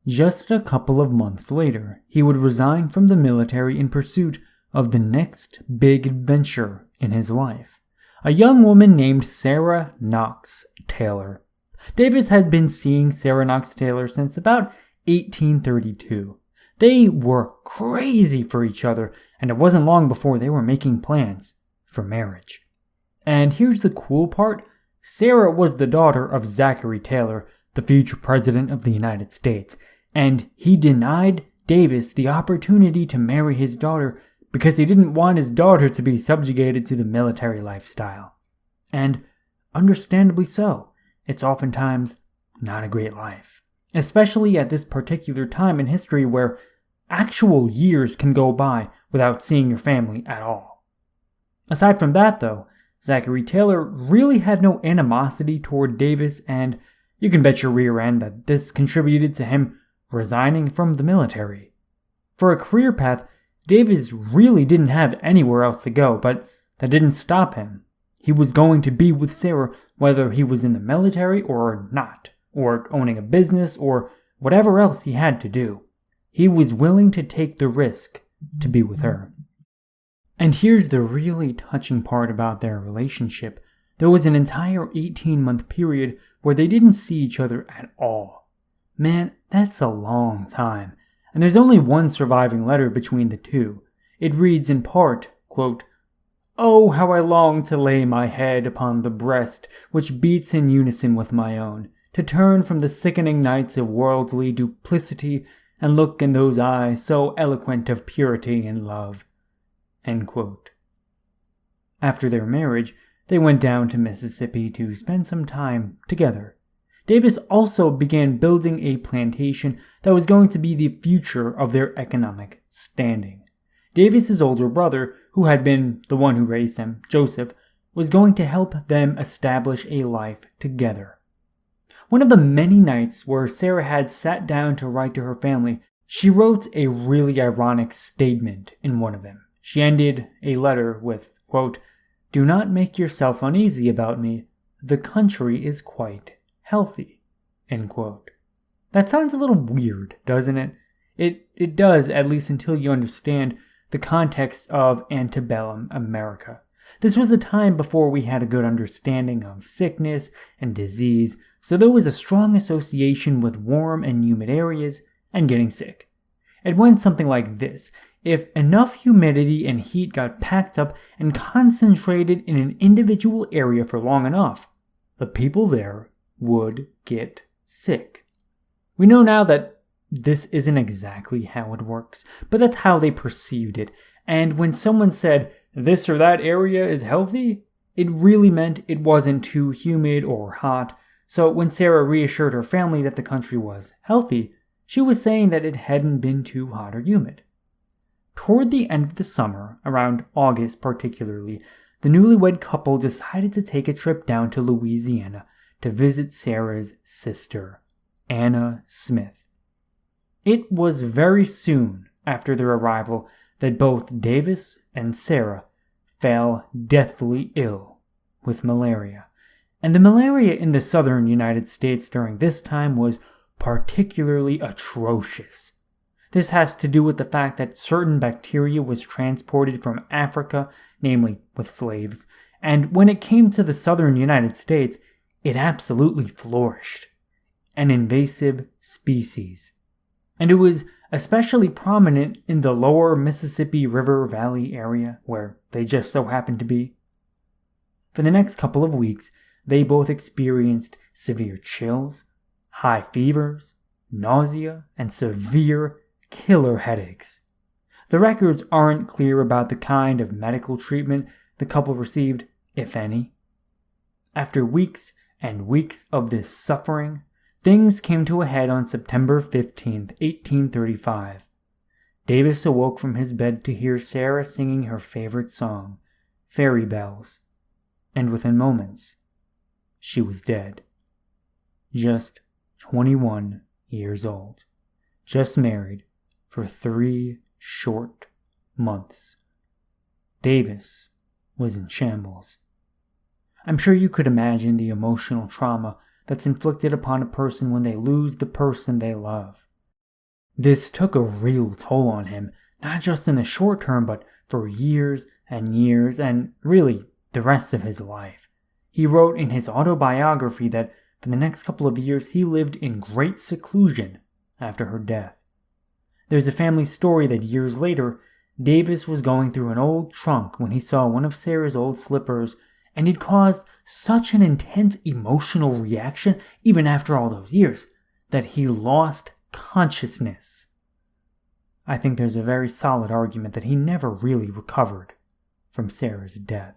Just a couple of months later, he would resign from the military in pursuit of the next big adventure in his life. A young woman named Sarah Knox Taylor. Davis had been seeing Sarah Knox Taylor since about 1832. They were crazy for each other, and it wasn't long before they were making plans for marriage. And here's the cool part. Sarah was the daughter of Zachary Taylor, the future president of the United States, and he denied Davis the opportunity to marry his daughter because he didn't want his daughter to be subjugated to the military lifestyle. And understandably so. It's oftentimes not a great life, especially at this particular time in history where actual years can go by without seeing your family at all. Aside from that, though, Zachary Taylor really had no animosity toward Davis, and you can bet your rear end that this contributed to him resigning from the military. For a career path, Davis really didn't have anywhere else to go, but that didn't stop him. He was going to be with Sarah whether he was in the military or not, or owning a business, or whatever else he had to do. He was willing to take the risk to be with her. And here's the really touching part about their relationship. There was an entire 18-month period where they didn't see each other at all. Man, that's a long time. And there's only one surviving letter between the two. It reads in part, quote, "Oh, how I long to lay my head upon the breast which beats in unison with my own, to turn from the sickening nights of worldly duplicity and look in those eyes so eloquent of purity and love." End quote. After their marriage, they went down to Mississippi to spend some time together. Davis also began building a plantation that was going to be the future of their economic standing. Davis's older brother, who had been the one who raised them, Joseph, was going to help them establish a life together. One of the many nights where Sarah had sat down to write to her family, she wrote a really ironic statement in one of them. She ended a letter with, quote, "Do not make yourself uneasy about me. The country is quite healthy." End quote. That sounds a little weird, doesn't it? It does, at least until you understand the context of antebellum America. This was a time before we had a good understanding of sickness and disease, so there was a strong association with warm and humid areas and getting sick. It went something like this. If enough humidity and heat got packed up and concentrated in an individual area for long enough, the people there would get sick. We know now that this isn't exactly how it works, but that's how they perceived it. And when someone said, this or that area is healthy, it really meant it wasn't too humid or hot. So when Sarah reassured her family that the country was healthy, she was saying that it hadn't been too hot or humid. Toward the end of the summer, around August particularly, the newlywed couple decided to take a trip down to Louisiana to visit Sarah's sister, Anna Smith. It was very soon after their arrival that both Davis and Sarah fell deathly ill with malaria. And the malaria in the southern United States during this time was particularly atrocious. This has to do with the fact that certain bacteria was transported from Africa, namely with slaves, and when it came to the southern United States, it absolutely flourished. An invasive species. And it was especially prominent in the lower Mississippi River Valley area, where they just so happened to be. For the next couple of weeks, they both experienced severe chills, high fevers, nausea, and severe killer headaches. The records aren't clear about the kind of medical treatment the couple received, if any. After weeks and weeks of this suffering, things came to a head on September 15th, 1835. Davis awoke from his bed to hear Sarah singing her favorite song, Fairy Bells, and within moments, she was dead. Just 21 years old, just married for 3 short months. Davis was in shambles. I'm sure you could imagine the emotional trauma that's inflicted upon a person when they lose the person they love. This took a real toll on him, not just in the short term, but for years and years, and really the rest of his life. He wrote in his autobiography that for the next couple of years he lived in great seclusion after her death. There's a family story that years later, Davis was going through an old trunk when he saw one of Sarah's old slippers, and it caused such an intense emotional reaction, even after all those years, that he lost consciousness. I think there's a very solid argument that he never really recovered from Sarah's death.